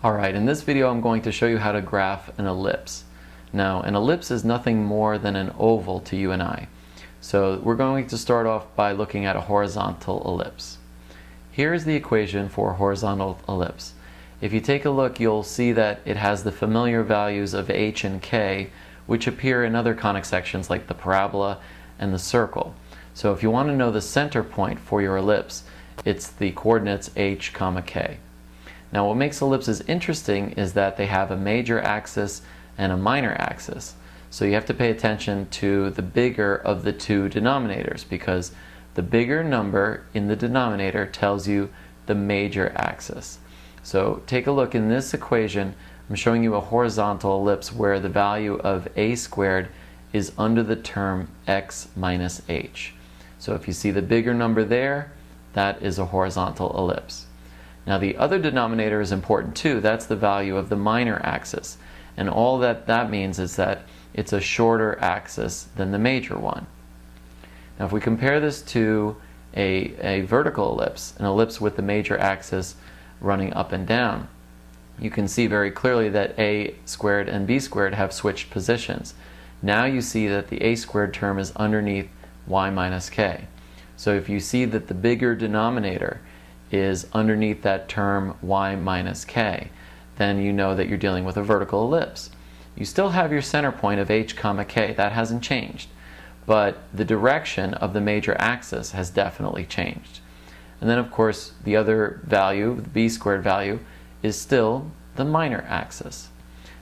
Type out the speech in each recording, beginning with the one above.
Alright, in this video I'm going to show you how to graph an ellipse. Now, an ellipse is nothing more than an oval to you and I. So we're going to start off by looking at a horizontal ellipse. Here is the equation for a horizontal ellipse. If you take a look, you'll see that it has the familiar values of h and k, which appear in other conic sections like the parabola and the circle. So if you want to know the center point for your ellipse, it's the coordinates h, k. Now what makes ellipses interesting is that they have a major axis and a minor axis. So you have to pay attention to the bigger of the two denominators, because the bigger number in the denominator tells you the major axis. So take a look in this equation. I'm showing you a horizontal ellipse where the value of a squared is under the term x minus h. So if you see the bigger number there, that is a horizontal ellipse. Now the other denominator is important too. That's the value of the minor axis. And all that means is that it's a shorter axis than the major one. Now if we compare this to a vertical ellipse, an ellipse with the major axis running up and down, you can see very clearly that a squared and b squared have switched positions. Now you see that the a squared term is underneath y minus k. So if you see that the bigger denominator is underneath that term y minus k, then you know that you're dealing with a vertical ellipse. You still have your center point of h, k. That hasn't changed. But the direction of the major axis has definitely changed. And then of course the other value, the b squared value, is still the minor axis.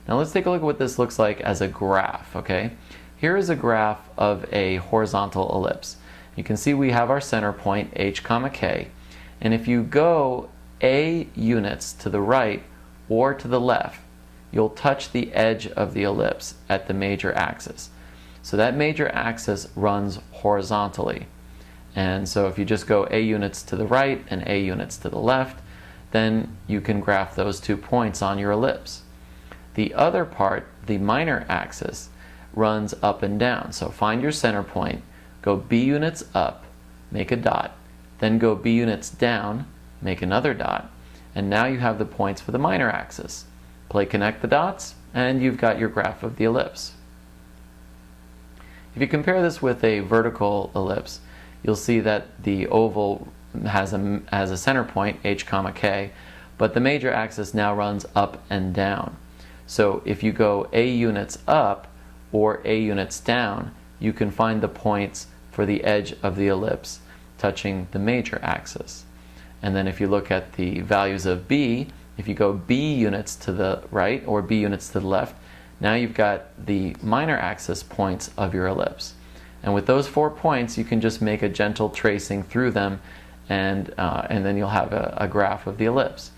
Now let's take a look at what this looks like as a graph, okay? Here is a graph of a horizontal ellipse. You can see we have our center point h, k. And if you go a units to the right or to the left, you'll touch the edge of the ellipse at the major axis. So that major axis runs horizontally. And so if you just go a units to the right and a units to the left, then you can graph those 2 points on your ellipse. The other part, the minor axis, runs up and down. So find your center point, go b units up, make a dot, then go b units down, make another dot, and now you have the points for the minor axis. Connect the dots, and you've got your graph of the ellipse. If you compare this with a vertical ellipse, you'll see that the oval has a center point, h, k, but the major axis now runs up and down. So if you go a units up or a units down, you can find the points for the edge of the ellipse touching the major axis. And then if you look at the values of b, if you go b units to the right or b units to the left, now you've got the minor axis points of your ellipse. And with those 4 points, you can just make a gentle tracing through them, and then you'll have a graph of the ellipse.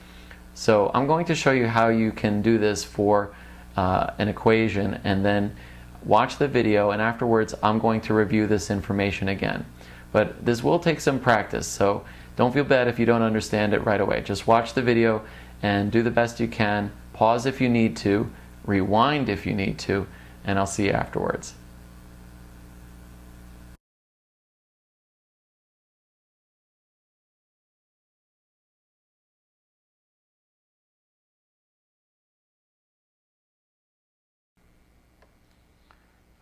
So I'm going to show you how you can do this for an equation, and then watch the video, and afterwards I'm going to review this information again. But this will take some practice, so don't feel bad if you don't understand it right away. Just watch the video and do the best you can. Pause if you need to, rewind if you need to, and I'll see you afterwards.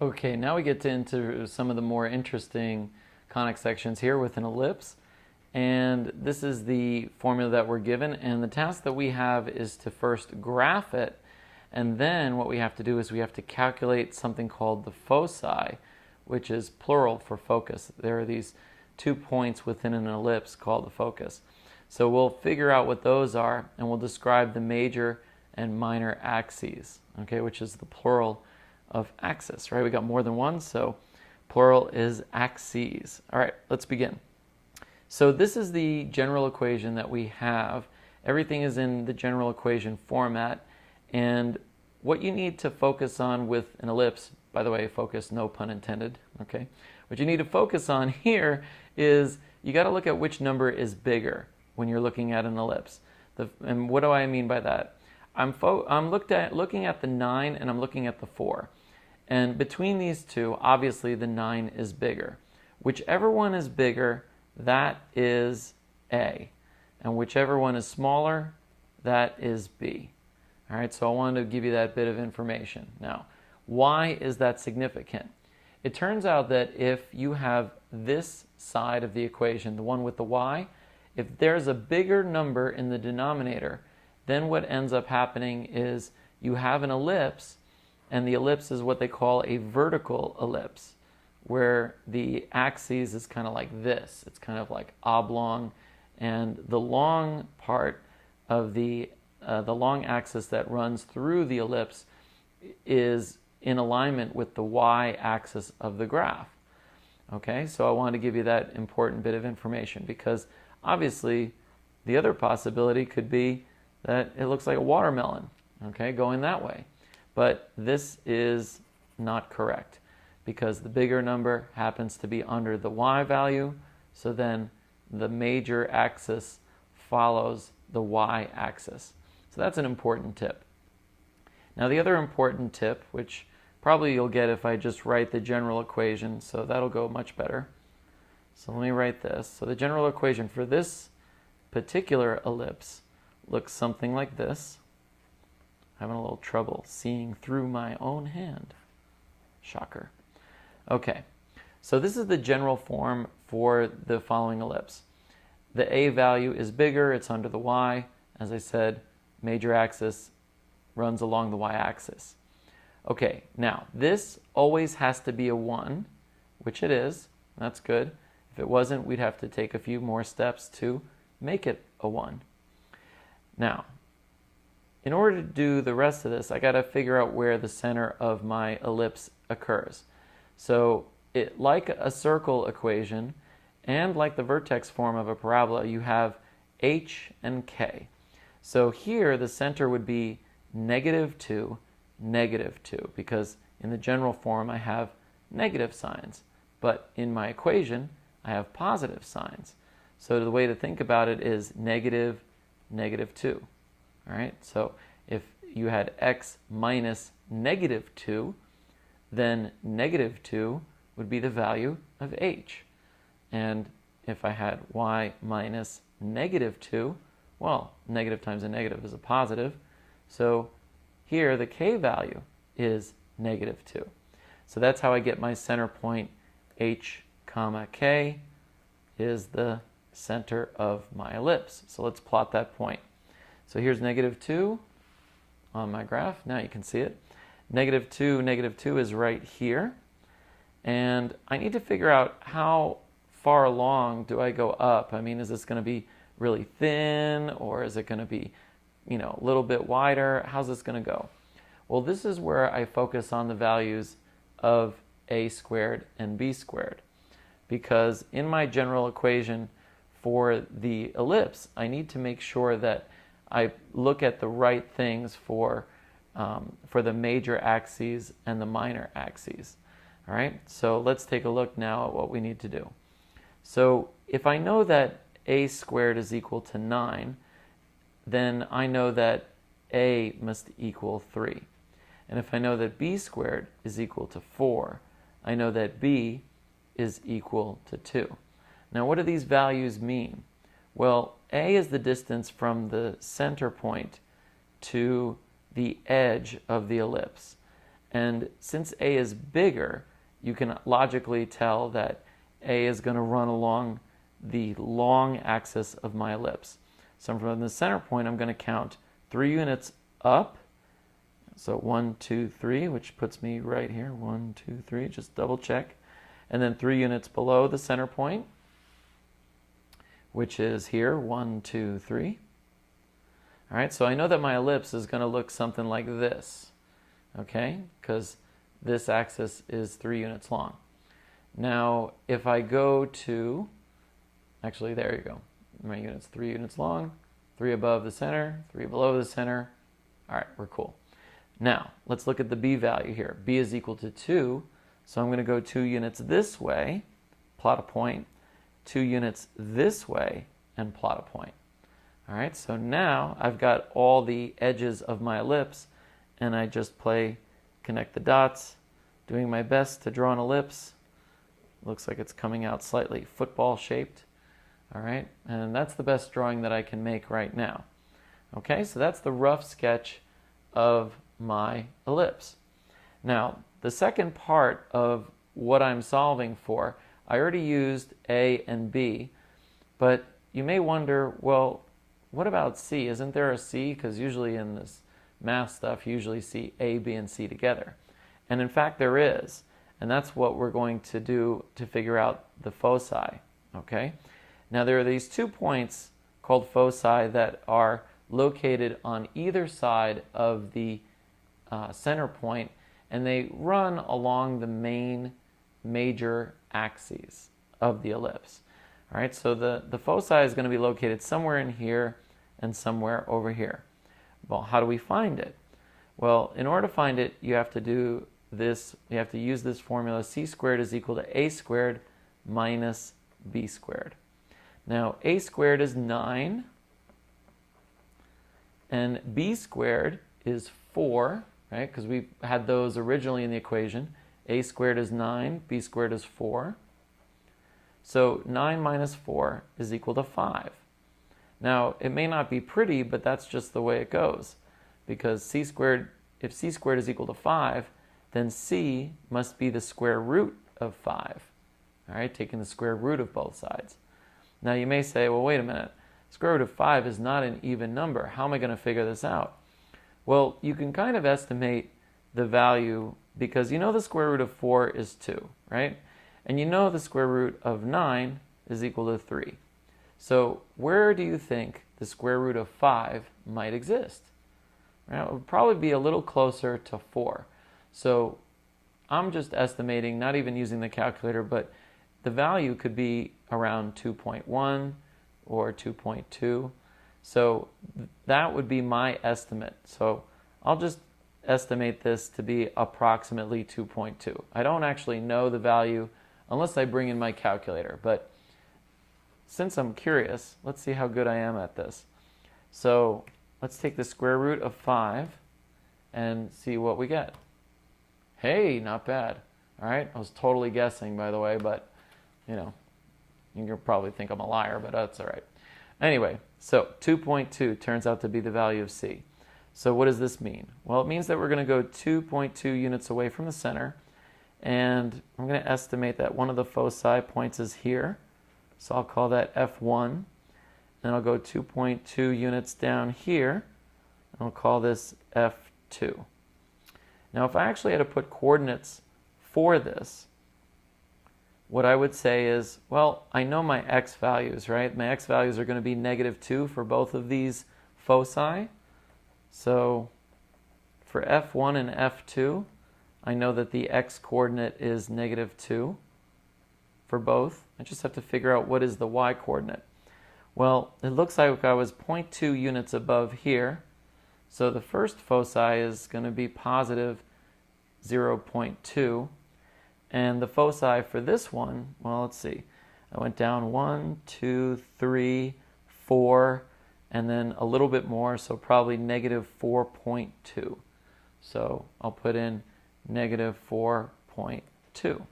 Okay, now we get into some of the more interesting conic sections here with an ellipse. And this is the formula that we're given, and the task that we have is to first graph it, and then what we have to do is we have to calculate something called the foci, which is plural for focus. There are these 2 points within an ellipse called the focus. So we'll figure out what those are, and we'll describe the major and minor axes, okay, which is the plural of axis, right? We got more than one, so plural is axes. All right, let's begin. So this is the general equation that we have. Everything is in the general equation format, and what you need to focus on with an ellipse, by the way, focus, no pun intended, okay? What you need to focus on here is you got to look at which number is bigger when you're looking at an ellipse. And what do I mean by that? I'm looking at the 9 and I'm looking at the 4. And between these two, obviously the 9 is bigger. Whichever one is bigger, that is A. And whichever one is smaller, that is B. All right, so I wanted to give you that bit of information. Now, why is that significant? It turns out that if you have this side of the equation, the one with the y, if there's a bigger number in the denominator, then what ends up happening is you have an ellipse, and the ellipse is what they call a vertical ellipse, where the axis is kind of like this. It's kind of like oblong, and the long part of the long axis that runs through the ellipse is in alignment with the y-axis of the graph. Okay, so I wanted to give you that important bit of information because obviously the other possibility could be that it looks like a watermelon, okay, going that way. But this is not correct because the bigger number happens to be under the y value, so then the major axis follows the y-axis. So that's an important tip. Now the other important tip, which probably you'll get if I just write the general equation, so that'll go much better. So let me write this. So the general equation for this particular ellipse looks something like this. Having a little trouble seeing through my own hand. Shocker. Okay, so this is the general form for the following ellipse. The a value is bigger, it's under the y. As I said, major axis runs along the y-axis. Okay, now this always has to be a 1, which it is. That's good. If it wasn't, we'd have to take a few more steps to make it a 1. Now, in order to do the rest of this, I got to figure out where the center of my ellipse occurs. So, like a circle equation, and like the vertex form of a parabola, you have h and k. So here, the center would be -2, -2, because in the general form I have negative signs, but in my equation I have positive signs. So the way to think about it is -2. All right, so if you had x minus -2, then -2 would be the value of h. And if I had y minus -2, well, negative times a negative is a positive. So here the k value is -2. So that's how I get my center point. H comma k is the center of my ellipse. So let's plot that point. So here's -2 on my graph. Now you can see it. -2 is right here. And I need to figure out how far along do I go up. I mean, is this going to be really thin, or is it going to be, a little bit wider? How's this going to go? Well, this is where I focus on the values of a squared and b squared. Because in my general equation for the ellipse, I need to make sure that I look at the right things for the major axes and the minor axes. All right, so let's take a look now at what we need to do. So if I know that a squared is equal to 9, then I know that a must equal 3. And if I know that b squared is equal to 4, I know that b is equal to 2. Now what do these values mean? Well, a is the distance from the center point to the edge of the ellipse. And since a is bigger, you can logically tell that a is going to run along the long axis of my ellipse. So from the center point, I'm going to count 3 units up. So 1, 2, 3, which puts me right here. 1, 2, 3, just double check. And then 3 units below the center point, which is here, 1, 2, 3. All right, so I know that my ellipse is going to look something like this, okay? Because this axis is 3 units long. Now, if I go to, actually, there you go. My unit's 3 units long, 3 above the center, 3 below the center. All right, we're cool. Now, let's look at the b value here. B is equal to 2, so I'm going to go 2 units this way, plot a point, 2 units this way, and plot a point. All right, so now I've got all the edges of my ellipse, and I just connect the dots, doing my best to draw an ellipse. Looks like it's coming out slightly football shaped. All right, and that's the best drawing that I can make right now. Okay, so that's the rough sketch of my ellipse. Now, the second part of what I'm solving for, I already used A and B, but you may wonder, well, what about C? Isn't there a C? Because usually in this math stuff, you usually see A, B, and C together. And in fact, there is. And that's what we're going to do to figure out the foci. Okay? Now, there are these 2 points called foci that are located on either side of the center point, and they run along the main major axes of the ellipse. All right, so the foci is going to be located somewhere in here and somewhere over here. Well, how do we find it? Well, in order to find it, you have to do this. You have to use this formula: c squared is equal to a squared minus b squared. Now, a squared is 9, and b squared is 4, right? Because we had those originally in the equation. A squared is 9, b squared is 4. So 9 minus 4 is equal to 5. Now, it may not be pretty, but that's just the way it goes. Because c squared, if c squared is equal to 5, then c must be the square root of 5. All right, taking the square root of both sides. Now, you may say, well, wait a minute. Square root of 5 is not an even number. How am I going to figure this out? Well, you can kind of estimate the value because you know the square root of 4 is 2, right? And you know the square root of 9 is equal to 3. So where do you think the square root of 5 might exist? Right? It would probably be a little closer to 4. So I'm just estimating, not even using the calculator, but the value could be around 2.1 or 2.2. So that would be my estimate. So I'll just estimate this to be approximately 2.2. I don't actually know the value unless I bring in my calculator. But since I'm curious, let's see how good I am at this. So let's take the square root of 5 and see what we get. Hey, not bad. All right, I was totally guessing, by the way, but you know, you'll probably think I'm a liar, but that's all right. Anyway, so 2.2 turns out to be the value of C. So what does this mean? Well, it means that we're going to go 2.2 units away from the center, and I'm going to estimate that one of the foci points is here. So I'll call that F1. Then I'll go 2.2 units down here, and I'll call this F2. Now, if I actually had to put coordinates for this, what I would say is, well, I know my x values, right? My x values are going to be -2 for both of these foci. So for F1 and F2, I know that the x coordinate is -2 for both. I just have to figure out what is the y coordinate. Well, it looks like I was 0.2 units above here. So the first foci is going to be positive 0.2. And the foci for this one, well, let's see. I went down 1, 2, 3, 4, and then a little bit more, so probably -4.2. So I'll put in -4.2.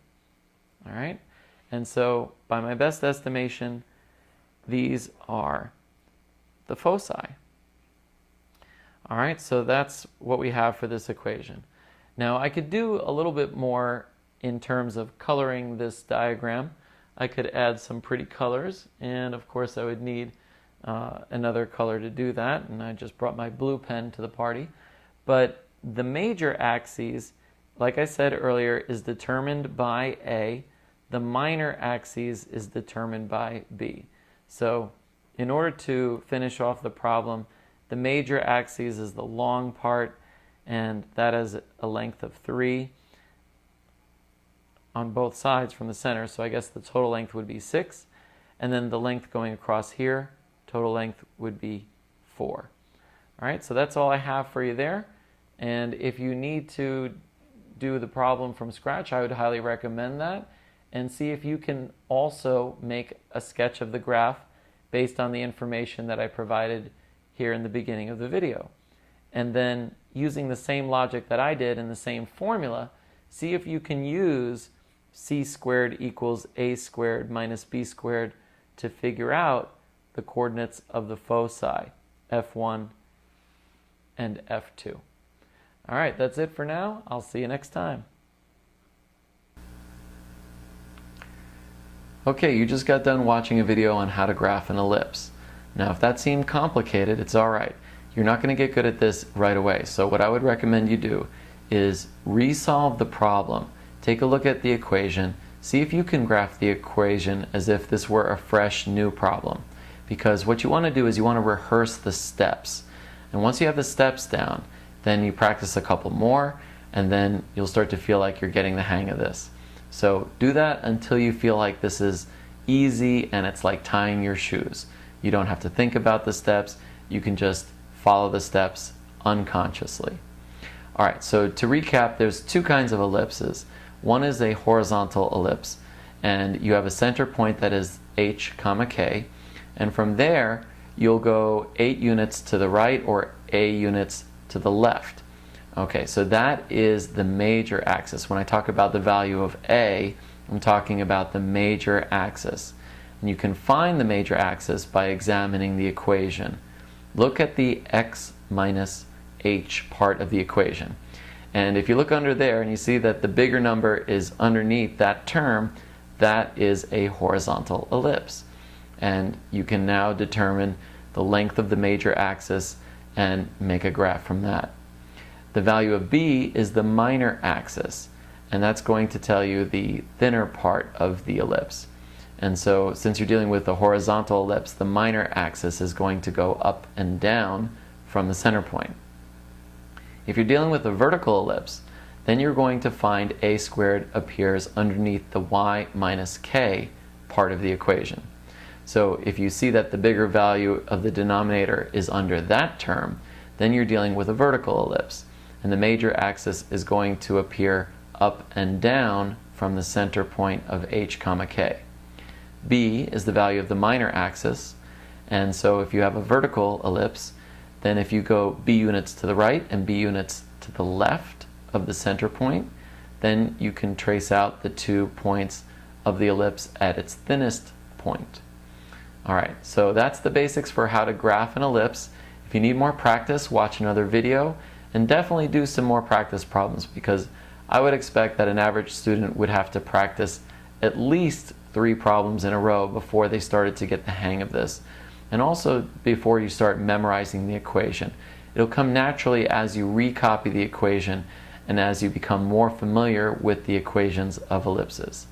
All right? And so by my best estimation, these are the foci. All right, so that's what we have for this equation. Now, I could do a little bit more in terms of coloring this diagram. I could add some pretty colors, and of course I would need another color to do that, and I just brought my blue pen to the party. But the major axes, like I said earlier, is determined by A. The minor axes is determined by B. So in order to finish off the problem, the major axis is the long part, and that has a length of 3 on both sides from the center. So I guess the total length would be 6. And then the length going across here, total length would be 4. All right, so that's all I have for you there. And if you need to do the problem from scratch, I would highly recommend that. And see if you can also make a sketch of the graph based on the information that I provided here in the beginning of the video. And then using the same logic that I did in the same formula, see if you can use c squared equals a squared minus b squared to figure out the coordinates of the foci, F1 and F2. All right, that's it for now. I'll see you next time. Okay, you just got done watching a video on how to graph an ellipse. Now, if that seemed complicated, it's all right. You're not going to get good at this right away. So what I would recommend you do is resolve the problem. Take a look at the equation. See if you can graph the equation as if this were a fresh, new problem. Because what you want to do is you want to rehearse the steps. And once you have the steps down, then you practice a couple more, and then you'll start to feel like you're getting the hang of this. So do that until you feel like this is easy and it's like tying your shoes. You don't have to think about the steps. You can just follow the steps unconsciously. All right, so to recap, there's two kinds of ellipses. One is a horizontal ellipse, and you have a center point that is h, k, and from there you'll go 8 units to the right or a units to the left. Okay, so that is the major axis. When I talk about the value of a, I'm talking about the major axis. And you can find the major axis by examining the equation. Look at the x minus h part of the equation. And if you look under there and you see that the bigger number is underneath that term, that is a horizontal ellipse. And you can now determine the length of the major axis and make a graph from that. The value of b is the minor axis, and that's going to tell you the thinner part of the ellipse. And so since you're dealing with a horizontal ellipse, the minor axis is going to go up and down from the center point. If you're dealing with a vertical ellipse, then you're going to find a squared appears underneath the y minus k part of the equation. So if you see that the bigger value of the denominator is under that term, then you're dealing with a vertical ellipse, and the major axis is going to appear up and down from the center point of h, k. B is the value of the minor axis, and so if you have a vertical ellipse, then if you go b units to the right and b units to the left of the center point, then you can trace out the 2 points of the ellipse at its thinnest point. All right, so that's the basics for how to graph an ellipse. If you need more practice, watch another video, and definitely do some more practice problems, because I would expect that an average student would have to practice at least 3 problems in a row before they started to get the hang of this, and also before you start memorizing the equation. It'll come naturally as you recopy the equation and as you become more familiar with the equations of ellipses.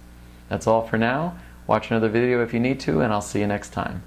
That's all for now. Watch another video if you need to, and I'll see you next time.